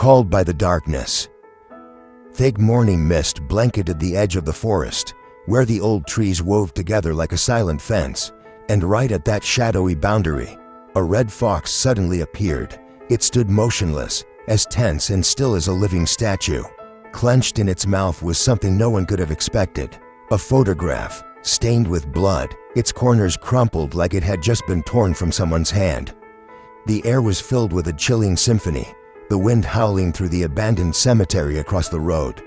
called by the darkness. Thick morning mist blanketed the edge of the forest, where the old trees wove together like a silent fence, and right at that shadowy boundary, a red fox suddenly appeared. It stood motionless, as tense and still as a living statue. Clenched in its mouth was something no one could have expected. A photograph, stained with blood, its corners crumpled like it had just been torn from someone's hand. The air was filled with a chilling symphony, the wind howling through the abandoned cemetery across the road,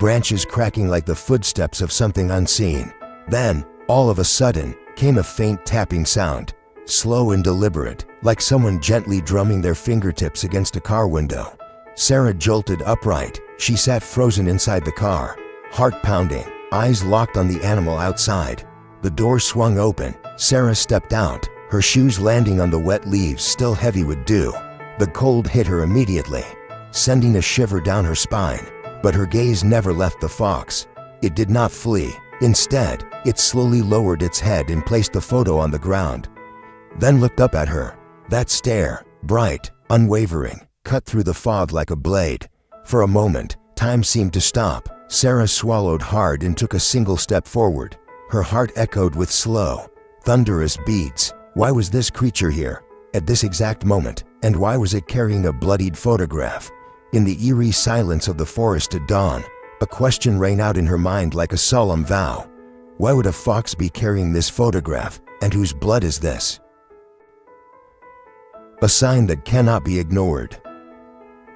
branches cracking like the footsteps of something unseen. Then, all of a sudden, came a faint tapping sound, slow and deliberate, like someone gently drumming their fingertips against a car window. Sarah jolted upright. She sat frozen inside the car, heart pounding, eyes locked on the animal outside. The door swung open. Sarah stepped out, her shoes landing on the wet leaves still heavy with dew. The cold hit her immediately, sending a shiver down her spine. But her gaze never left the fox. It did not flee. Instead, it slowly lowered its head and placed the photo on the ground, then looked up at her. That stare, bright, unwavering, cut through the fog like a blade. For a moment, time seemed to stop. Sarah swallowed hard and took a single step forward. Her heart echoed with slow, thunderous beats. Why was this creature here, at this exact moment, and why was it carrying a bloodied photograph? In the eerie silence of the forest at dawn, a question rang out in her mind like a solemn vow. Why would a fox be carrying this photograph, and whose blood is this? A sign that cannot be ignored.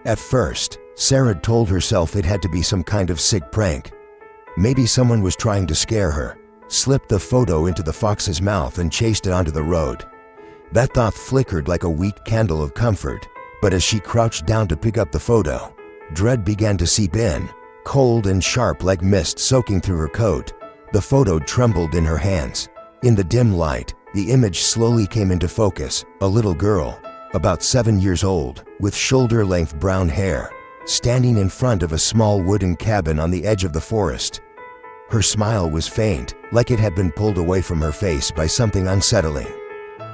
At first, Sarah told herself it had to be some kind of sick prank. Maybe someone was trying to scare her, slipped the photo into the fox's mouth and chased it onto the road. That thought flickered like a weak candle of comfort, but as she crouched down to pick up the photo, dread began to seep in, cold and sharp like mist soaking through her coat. The photo trembled in her hands. In the dim light, the image slowly came into focus. A little girl, about 7 years old, with shoulder-length brown hair, standing in front of a small wooden cabin on the edge of the forest. Her smile was faint, like it had been pulled away from her face by something unsettling.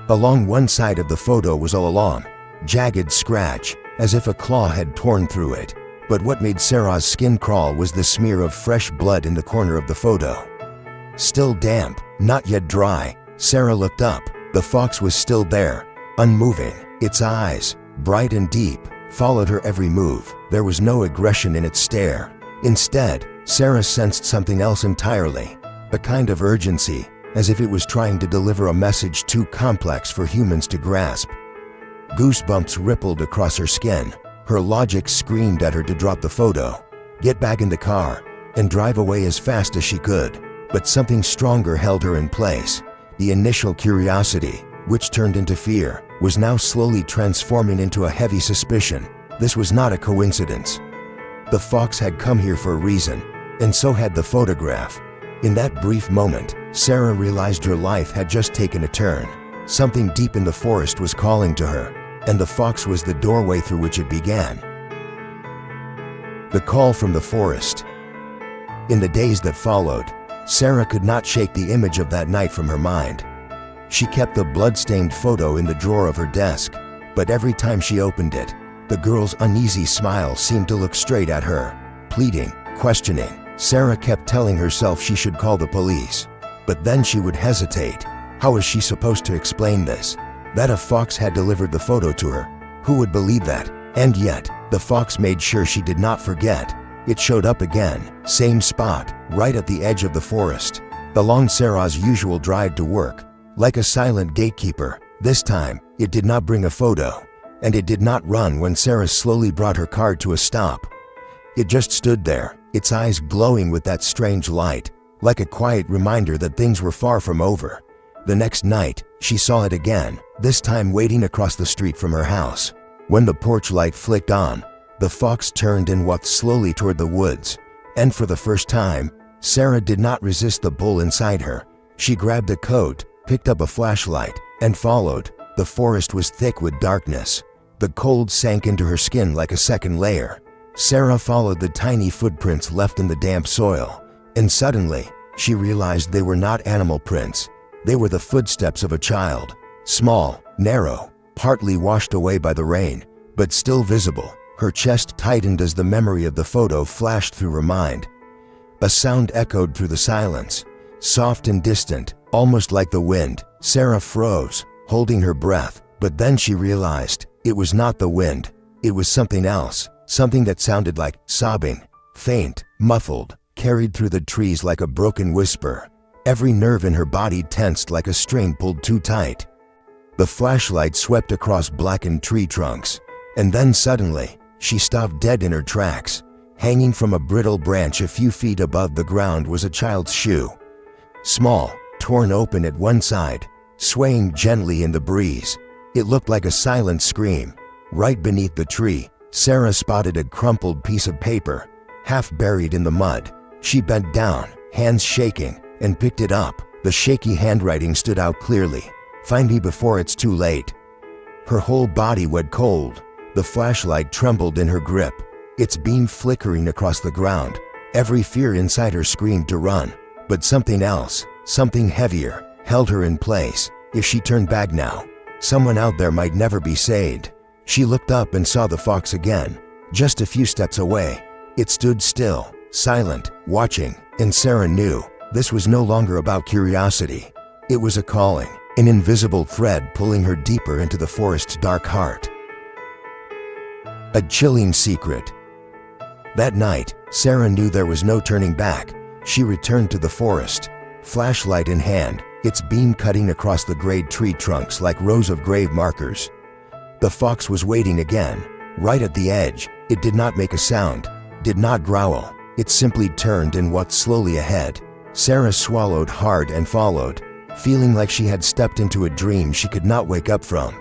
Along one side of the photo was a long, jagged scratch, as if a claw had torn through it. But what made Sarah's skin crawl was the smear of fresh blood in the corner of the photo. Still damp, not yet dry, Sarah looked up. The fox was still there, unmoving. Its eyes, bright and deep, followed her every move. There was no aggression in its stare. Instead, Sarah sensed something else entirely, a kind of urgency, as if it was trying to deliver a message too complex for humans to grasp. Goosebumps rippled across her skin. Her logic screamed at her to drop the photo, get back in the car, and drive away as fast as she could. But something stronger held her in place. The initial curiosity, which turned into fear, was now slowly transforming into a heavy suspicion. This was not a coincidence. The fox had come here for a reason, and so had the photograph. In that brief moment, Sarah realized her life had just taken a turn. Something deep in the forest was calling to her, and the fox was the doorway through which it began. The call from the forest. In the days that followed, Sarah could not shake the image of that night from her mind. She kept the blood-stained photo in the drawer of her desk, but every time she opened it, the girl's uneasy smile seemed to look straight at her, pleading, questioning. Sarah kept telling herself she should call the police, but then she would hesitate. How was she supposed to explain this? That a fox had delivered the photo to her? Who would believe that? And yet, the fox made sure she did not forget. It showed up again, same spot, right at the edge of the forest, along Sarah's usual drive to work. Like a silent gatekeeper, this time, it did not bring a photo, and it did not run when Sarah slowly brought her car to a stop. It just stood there, its eyes glowing with that strange light, like a quiet reminder that things were far from over. The next night, she saw it again, this time waiting across the street from her house. When the porch light flicked on, the fox turned and walked slowly toward the woods, and for the first time, Sarah did not resist the pull inside her. She grabbed a coat, picked up a flashlight, and followed. The forest was thick with darkness. The cold sank into her skin like a second layer. Sarah followed the tiny footprints left in the damp soil, and suddenly, she realized they were not animal prints. They were the footsteps of a child, small, narrow, partly washed away by the rain, but still visible. Her chest tightened as the memory of the photo flashed through her mind. A sound echoed through the silence, soft and distant, almost like the wind. Sarah froze, holding her breath, but then she realized it was not the wind. It was something else, something that sounded like sobbing, faint, muffled, carried through the trees like a broken whisper. Every nerve in her body tensed like a string pulled too tight. The flashlight swept across blackened tree trunks, and then suddenly, she stopped dead in her tracks. Hanging from a brittle branch a few feet above the ground was a child's shoe. Small, torn open at one side, swaying gently in the breeze. It looked like a silent scream. Right beneath the tree, Sarah spotted a crumpled piece of paper, half buried in the mud. She bent down, hands shaking, and picked it up. The shaky handwriting stood out clearly. "Find me before it's too late." Her whole body went cold. The flashlight trembled in her grip, its beam flickering across the ground. Every fear inside her screamed to run, but something else, something heavier, held her in place. If she turned back now, someone out there might never be saved. She looked up and saw the fox again, just a few steps away. It stood still, silent, watching, and Sarah knew this was no longer about curiosity. It was a calling, an invisible thread pulling her deeper into the forest's dark heart. A chilling secret. That night, Sarah knew there was no turning back. She returned to the forest, flashlight in hand, its beam cutting across the grayed tree trunks like rows of grave markers. The fox was waiting again, right at the edge. It did not make a sound, did not growl. It simply turned and walked slowly ahead. Sarah swallowed hard and followed, feeling like she had stepped into a dream she could not wake up from.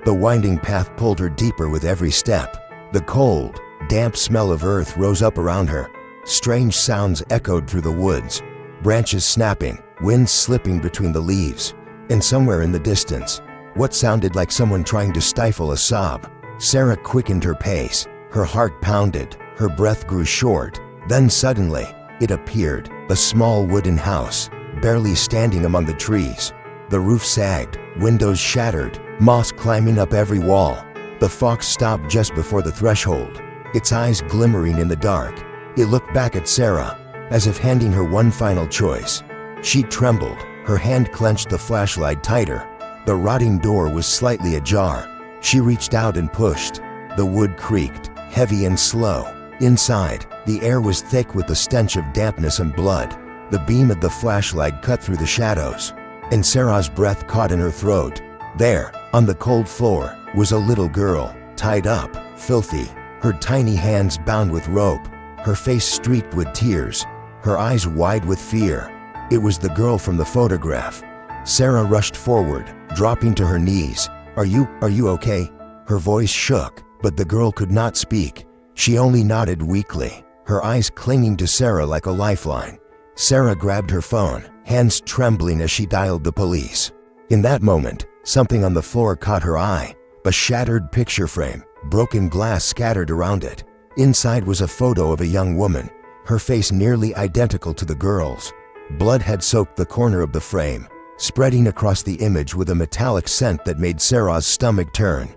The winding path pulled her deeper with every step. The cold, damp smell of earth rose up around her. Strange sounds echoed through the woods, branches snapping, wind slipping between the leaves, and somewhere in the distance, what sounded like someone trying to stifle a sob. Sarah quickened her pace, her heart pounded, her breath grew short. Then suddenly, it appeared, a small wooden house, barely standing among the trees. The roof sagged, windows shattered, moss climbing up every wall. The fox stopped just before the threshold, its eyes glimmering in the dark. It looked back at Sarah, as if handing her one final choice. She trembled, her hand clenched the flashlight tighter. The rotting door was slightly ajar. She reached out and pushed. The wood creaked, heavy and slow. Inside, the air was thick with the stench of dampness and blood. The beam of the flashlight cut through the shadows, and Sarah's breath caught in her throat. There, on the cold floor, was a little girl, tied up, filthy, her tiny hands bound with rope, her face streaked with tears, her eyes wide with fear. It was the girl from the photograph. Sarah rushed forward, dropping to her knees. Are you okay?" Her voice shook, but the girl could not speak. She only nodded weakly, her eyes clinging to Sarah like a lifeline. Sarah grabbed her phone, hands trembling as she dialed the police. In that moment, something on the floor caught her eye. A shattered picture frame, broken glass scattered around it. Inside was a photo of a young woman, her face nearly identical to the girl's. Blood had soaked the corner of the frame, spreading across the image with a metallic scent that made Sarah's stomach turn.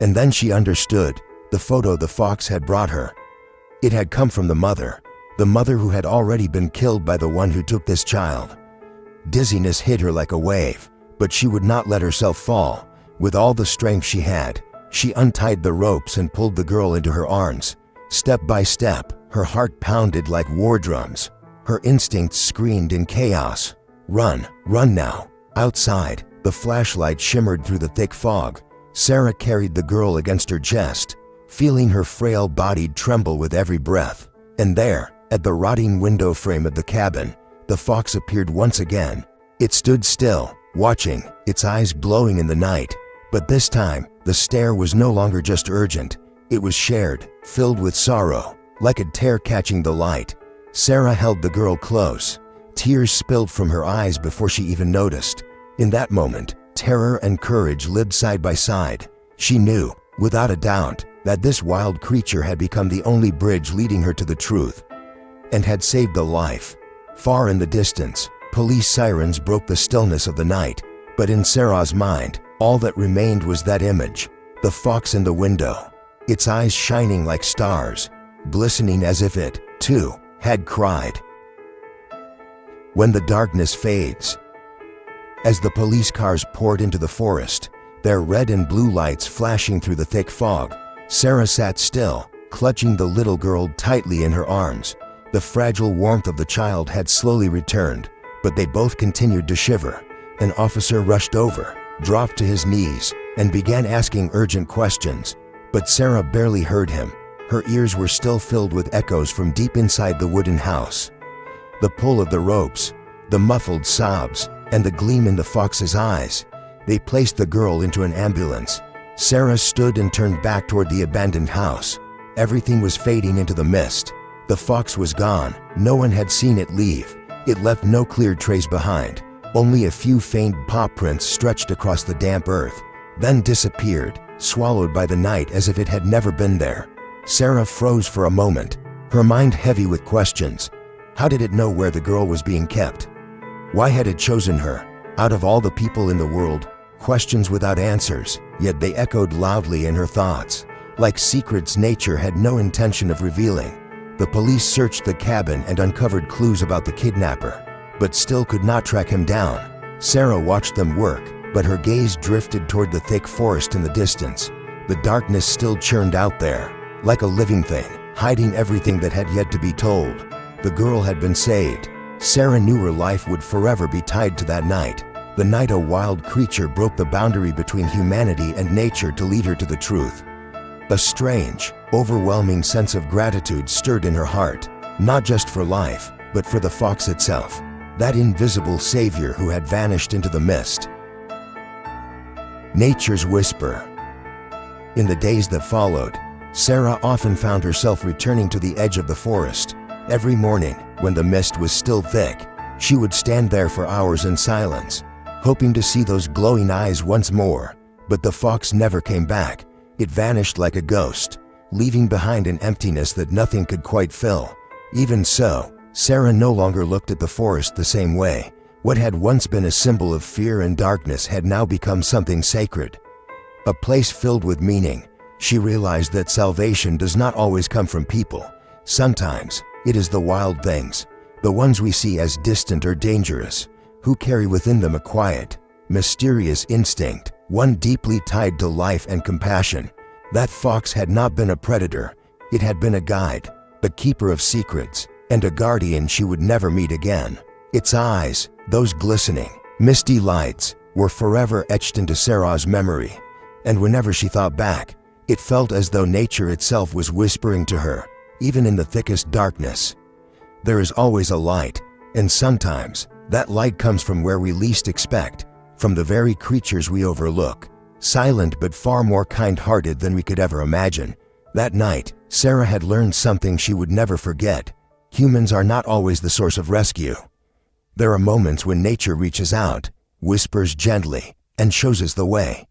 And then she understood, the photo the fox had brought her. It had come from the mother who had already been killed by the one who took this child. Dizziness hit her like a wave, but she would not let herself fall. With all the strength she had, she untied the ropes and pulled the girl into her arms. Step by step, her heart pounded like war drums. Her instincts screamed in chaos. Run, run now. Outside, the flashlight shimmered through the thick fog. Sarah carried the girl against her chest, feeling her frail body tremble with every breath. And there, at the rotting window frame of the cabin, the fox appeared once again. It stood still, watching, its eyes glowing in the night. But this time, the stare was no longer just urgent. It was shared, filled with sorrow, like a tear catching the light. Sarah held the girl close. Tears spilled from her eyes before she even noticed. In that moment, terror and courage lived side by side. She knew, without a doubt, that this wild creature had become the only bridge leading her to the truth, and had saved a life. Far in the distance, police sirens broke the stillness of the night, but in Sarah's mind, all that remained was that image, the fox in the window. its eyes shining like stars, glistening as if it, too, had cried. When the darkness fades. As the police cars poured into the forest, their red and blue lights flashing through the thick fog, Sarah sat still, clutching the little girl tightly in her arms. The fragile warmth of the child had slowly returned, but they both continued to shiver. An officer rushed over, dropped to his knees, and began asking urgent questions, but Sarah barely heard him. Her ears were still filled with echoes from deep inside the wooden house. The pull of the ropes, the muffled sobs, and the gleam in the fox's eyes. They placed the girl into an ambulance. Sarah stood and turned back toward the abandoned house. Everything was fading into the mist. The fox was gone. No one had seen it leave. It left no clear trace behind. Only a few faint paw prints stretched across the damp earth, then disappeared, swallowed by the night as if it had never been there. Sarah froze for a moment, her mind heavy with questions. How did it know where the girl was being kept? Why had it chosen her? Out of all the people in the world, questions without answers, yet they echoed loudly in her thoughts, like secrets nature had no intention of revealing. The police searched the cabin and uncovered clues about the kidnapper, but still could not track him down. Sarah watched them work, but her gaze drifted toward the thick forest in the distance. The darkness still churned out there, like a living thing, hiding everything that had yet to be told. The girl had been saved. Sarah knew her life would forever be tied to that night. The night a wild creature broke the boundary between humanity and nature to lead her to the truth. A strange, overwhelming sense of gratitude stirred in her heart, not just for life, but for the fox itself, that invisible savior who had vanished into the mist. Nature's whisper. In the days that followed, Sarah often found herself returning to the edge of the forest. Every morning, when the mist was still thick, she would stand there for hours in silence, hoping to see those glowing eyes once more. But the fox never came back. It vanished like a ghost, leaving behind an emptiness that nothing could quite fill. Even so, Sarah no longer looked at the forest the same way. What had once been a symbol of fear and darkness had now become something sacred, a place filled with meaning. She realized that salvation does not always come from people. Sometimes, it is the wild things, the ones we see as distant or dangerous, who carry within them a quiet, mysterious instinct, one deeply tied to life and compassion. That fox had not been a predator. It had been a guide, a keeper of secrets, and a guardian she would never meet again. Its eyes, those glistening, misty lights, were forever etched into Sarah's memory, and whenever she thought back, it felt as though nature itself was whispering to her, even in the thickest darkness. There is always a light, and sometimes that light comes from where we least expect, from the very creatures we overlook, silent but far more kind-hearted than we could ever imagine. That night, Sarah had learned something she would never forget. Humans are not always the source of rescue. There are moments when nature reaches out, whispers gently, and shows us the way.